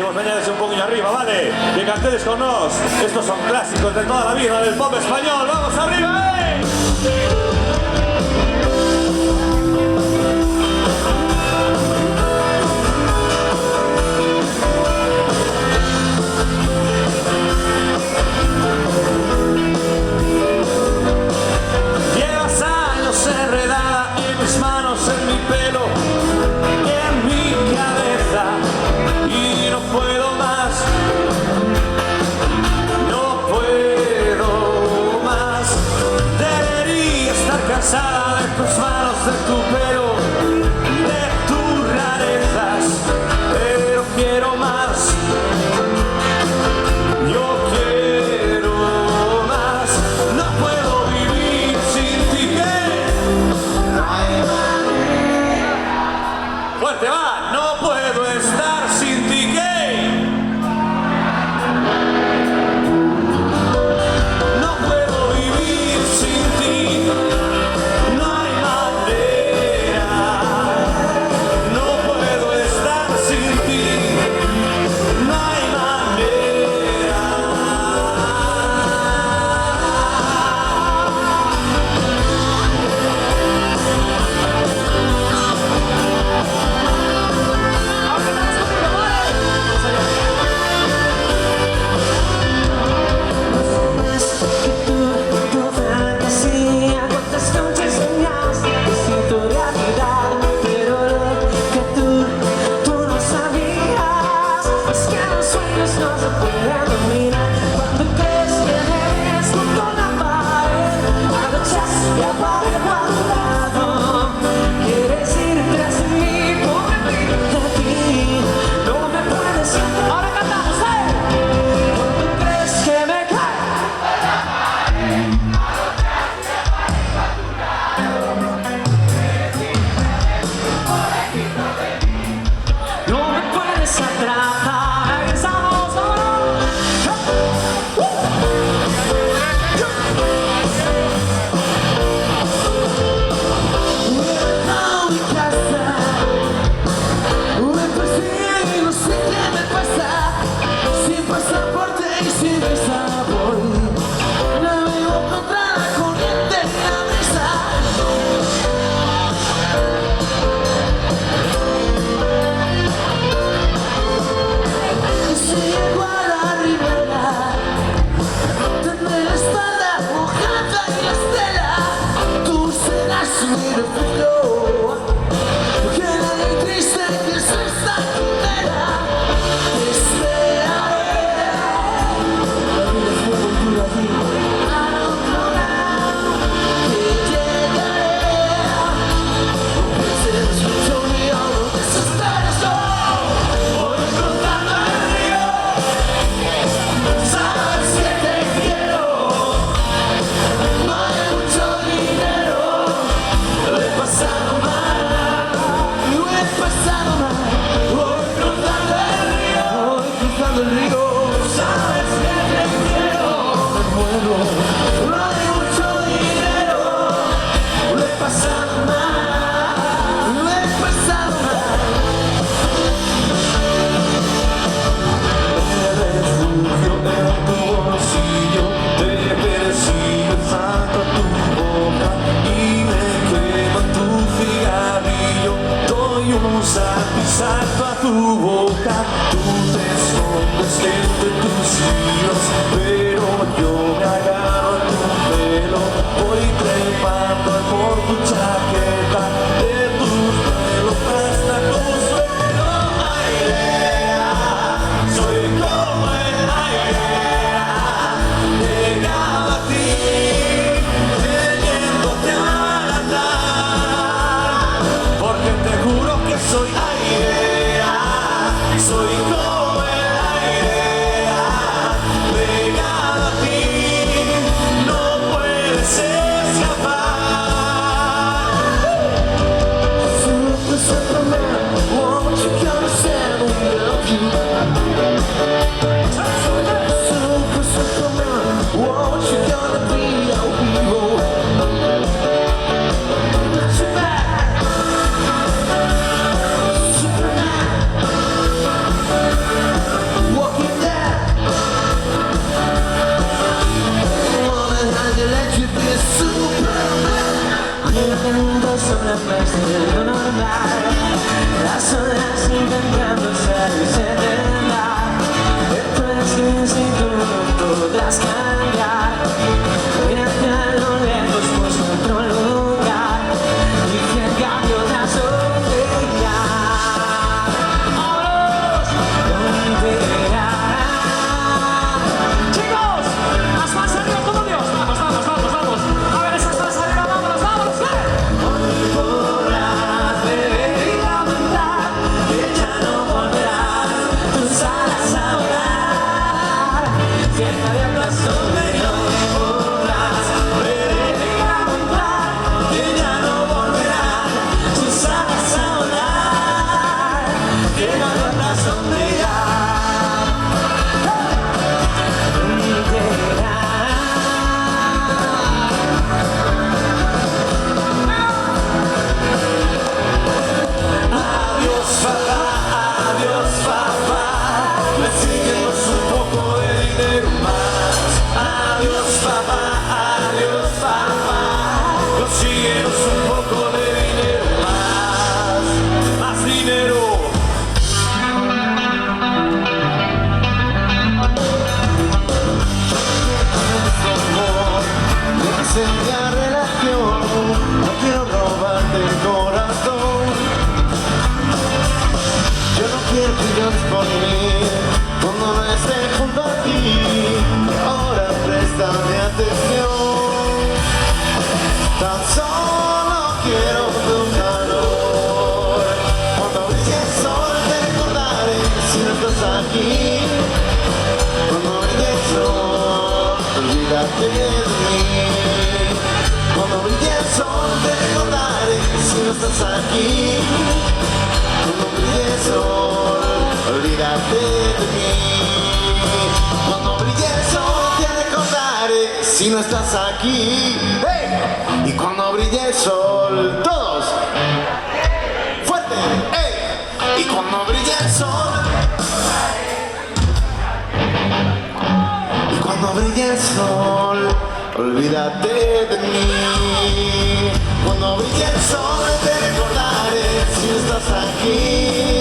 queremos venirse un poquillo arriba, ¿vale? Que cantéis con nos. Estos son clásicos de toda la vida del pop español. ¡Vamos arriba, eh! Cansada de tus manos, de tu pelo, de tus rarezas, pero quiero más. Yo quiero más. No puedo vivir sin ti. No hay manera. Fuerte va. No puedo estar sin ti. Salto a tu boca, tú te escondes entre tus hilos, pero yo me agarro a tu pelo, voy trepando por tu chaqueta, de tus pelos hasta tu suelo. Airea, soy como el aire, llegaba a ti, queriéndote ablandar, porque te juro que soy aire. Soy como el aire, sola más de lo normal. Las horas intentando salirse del mar. Esto es que sin tú no podrás cambiar. Mírate a lo lejos, pues otro lugar. Y que en cambio la sonreirá. ¡Vámonos! ¿Dónde irá? Chicos, las más arriba como Dios. Vamos, vamos, vamos, vamos. A ver esas más arriba, vámonos, vámonos. Hoy podrás beber y lamentar que ya no volverán tus alas a volar. Cierta de abrazo de hoy podrás beber y lamentar que ya no volverán tus alas a volar. Que no habrá sonreirá. Adiós papá, consíguenos un poco de dinero más. Adiós papá, consíguenos un poco de dinero más. Más dinero. Sería relación, no quiero robarte el corazón. Yo no quiero que llores por mí cuando no esté junto a ti. Ahora préstame atención. Tan solo quiero tu calor. Cuando brille el sol te recordaré si no estás aquí. Cuando brille el sol, olvídate de mí. Cuando brille el sol te recordaré si no estás aquí. Cuando brille el sol, olvídate de mí. Cuando brille el sol te recordaré si no estás aquí. ¡Hey! Y cuando brille el sol, todos fuerte. ¡Hey! Y cuando brille el sol, y cuando brille el sol, olvídate de mí. Cuando brille el sol te recordaré si no estás aquí.